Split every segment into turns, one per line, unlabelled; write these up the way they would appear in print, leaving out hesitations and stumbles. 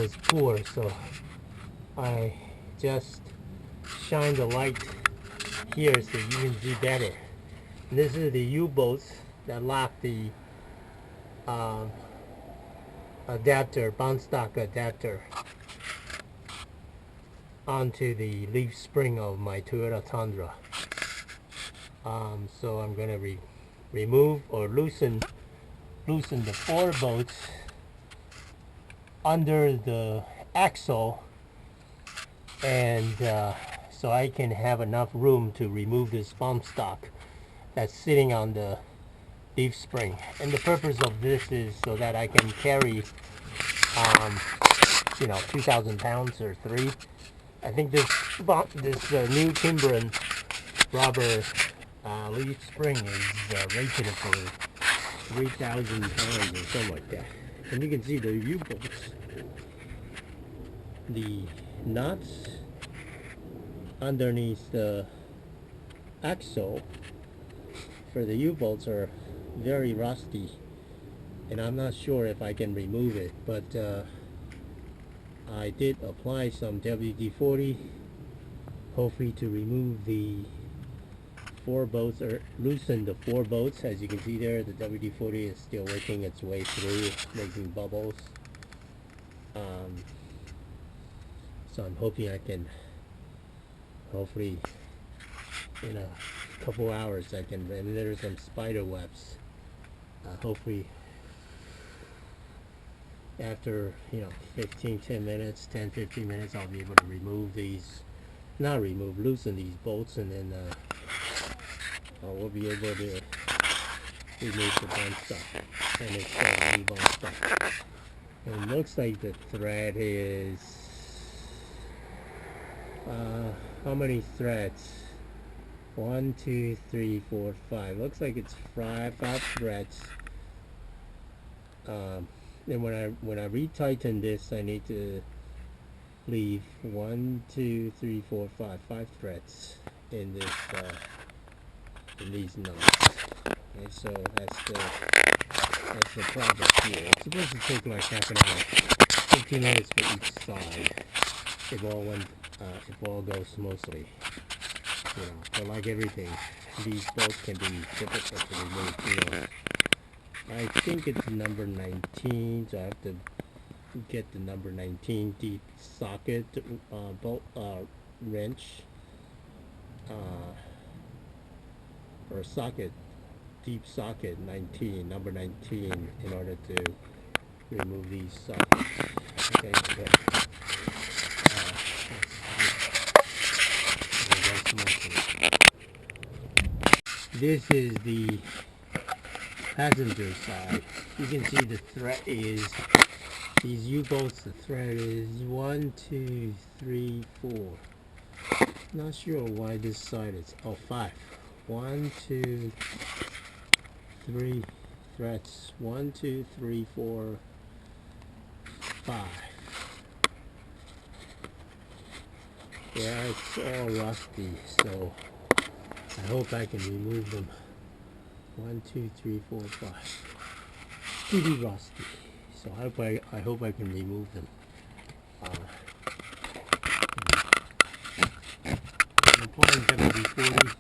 is poor, so I just shine the light here so you can see better. And this is the U-bolts that lock the adapter, bounce stock adapter, onto the leaf spring of my Toyota Tundra. So I'm going to remove or loosen the 4 bolts under the axle, and so I can have enough room to remove this bump stock that's sitting on the leaf spring. And the purpose of this is so that I can carry 2,000 pounds or 3. I think this new Timbren Rubber leaf spring is rated for 3,000 pounds or something like that. And you can see the U-bolts, the nuts underneath the axle for the U-bolts are very rusty, and I'm not sure if I can remove it, but I did apply some WD-40 hopefully to remove the 4 bolts, or loosen the 4 bolts. As you can see there, the WD-40 is still working its way through, making bubbles. So I'm hoping I can, hopefully in a couple hours I can, and there's some spider webs. Hopefully after 10 minutes I'll be able to remove these, loosen these bolts, and then we'll be able to remove the bump stock and install the new bump stock. And it looks like the thread is how many threads? 1, 2, 3, 4, 5. Looks like it's 5 threads. And when I retighten this, I need to leave 1, 2, 3, 4, 5 threads in this in these nuts. Okay, so that's the progress here. It's supposed to take like half an hour, 15 minutes for each side, if all goes smoothly. But like everything, these bolts can be difficult to remove. I think it's number 19, so I have to get the number 19 deep socket bolt wrench, or socket, deep socket 19, number 19, in order to remove these sockets. Okay, this is the passenger side. You can see the thread is, these U-bolts, the thread is 1, 2, 3, 4. Not sure why this side is, 5. 1, 2, 3 threads. 1, 2, 3, 4, 5. Yeah, it's all rusty, so I hope I can remove them. 1, 2, 3, 4, 5. Pretty rusty, so I hope I can remove them. I'm applying WD-40.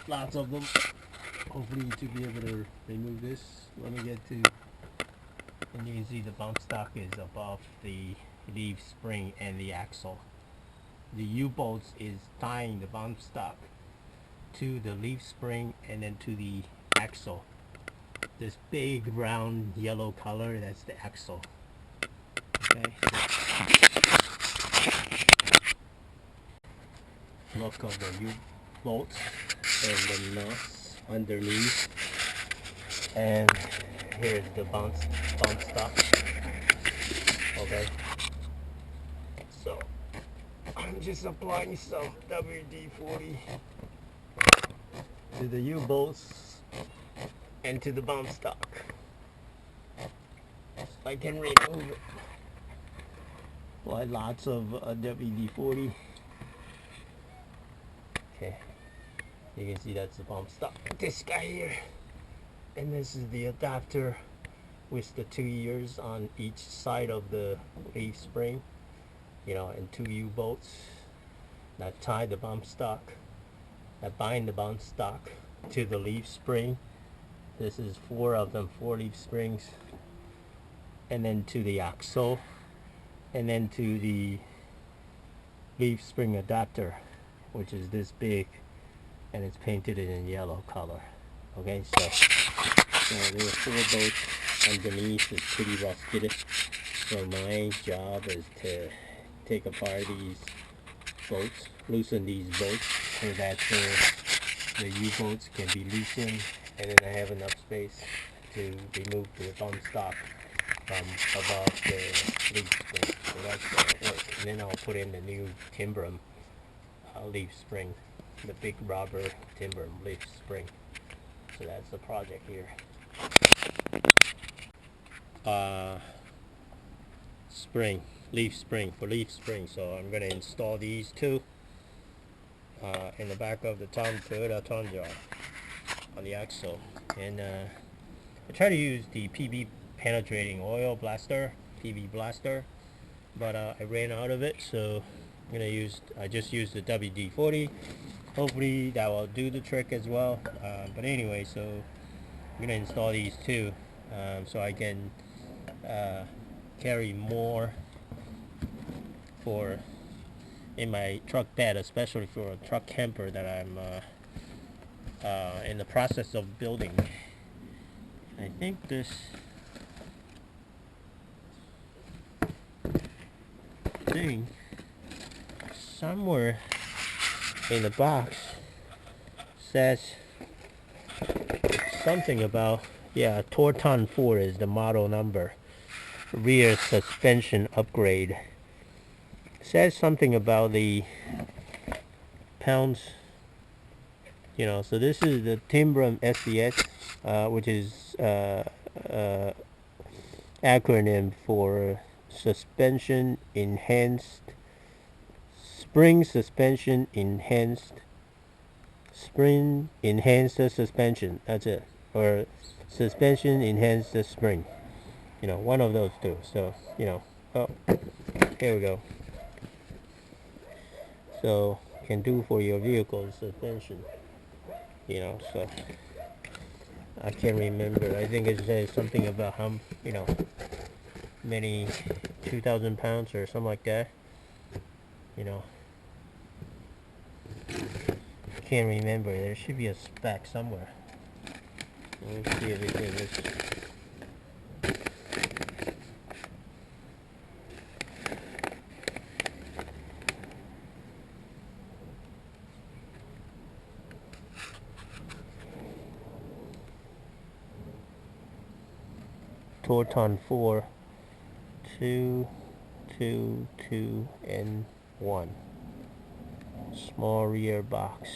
Lots of them. Hopefully to be able to remove this. Let me get to, and you can see the bump stock is above the leaf spring and the axle. The U-bolts is tying the bump stock to the leaf spring and then to the axle. This big round yellow color, that's the axle. Okay. Look of the U-bolts and the nuts underneath, and here's the bump stock. Okay, so I'm just applying some WD-40 to the U-bolts and to the bump stock, so I can remove it. Apply lots of WD-40. Okay, You can see that's the bump stop. This guy here, and this is the adapter with the 2 ears on each side of the leaf spring, you know, and 2 U-bolts that tie the bump stock, that bind the bump stock to the leaf spring. This is 4 of them, 4 leaf springs, and then to the axle, and then to the leaf spring adapter, which is this big, and it's painted in yellow color. Okay, so there are 4 bolts underneath. It's pretty rusted. So my job is to take apart these bolts, loosen these bolts so that the U-bolts can be loosened, and then I have enough space to remove the bump stock from above the leaf spring. So that's work. And then I'll put in the new Timbren leaf spring, the big rubber Timbren leaf spring. So that's the project here. Spring, leaf spring, for leaf spring. So I'm going to install these 2 in the back of the Toyota Tundra on the axle. And I try to use the PB penetrating oil blaster, PB blaster, but I ran out of it, so I just used the WD-40. Hopefully that will do the trick as well. But anyway, so I'm going to install these 2 so I can carry more for in my truck bed, especially for a truck camper that I'm in the process of building. I think this thing somewhere in the box says something about, yeah, Timbren 4 is the model number. Rear suspension upgrade. Says something about the pounds, you know. So this is the Timbren SDS, which is acronym for suspension enhanced, spring suspension enhanced, spring enhanced suspension. That's it. Or suspension enhanced spring. You know, one of those 2. So, you know, oh, here we go. So, can do for your vehicle suspension. You know, so I can't remember. I think it says something about how, you know, many 2,000 pounds or something like that. You know, can't remember. There should be a spec somewhere. Let's see if it is. Timbren 4 2 2 2 and 1. Small rear box.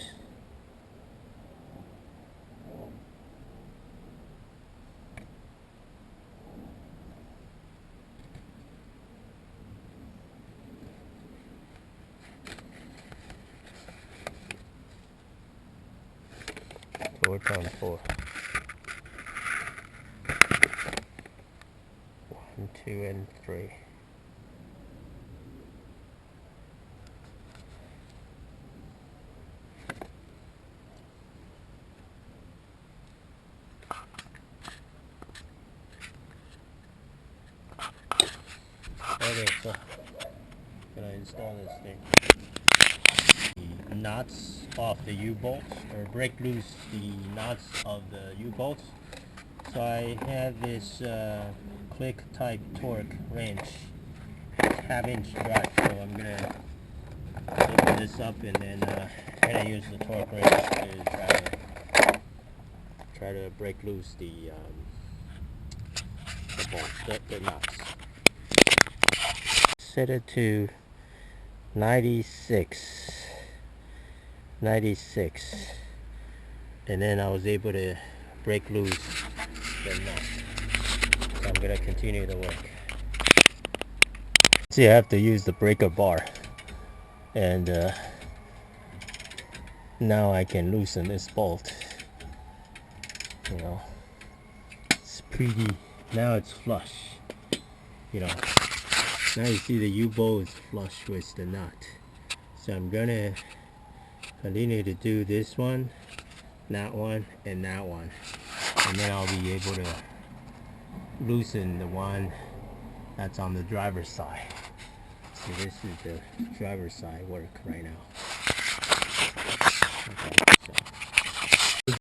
Timbren 4 1 2 and 3. Okay, so I'm gonna install this thing. The knots off the U-bolts, or break loose the knots of the U-bolts. So I have this click type torque wrench, 1/2 inch drive. So I'm gonna open this up and then I use the torque wrench to try to break loose the bolts, the knots. Set it to 96, and then I was able to break loose the nut. So I'm gonna continue the work. See, I have to use the breaker bar, and now I can loosen this bolt. You know, it's pretty, now it's flush. You know, now you see the U-bolt is flush with the nut. So I'm gonna continue to do this one, that one, and that one, and then I'll be able to loosen the one that's on the driver's side. So this is the driver's side work right now. Okay, so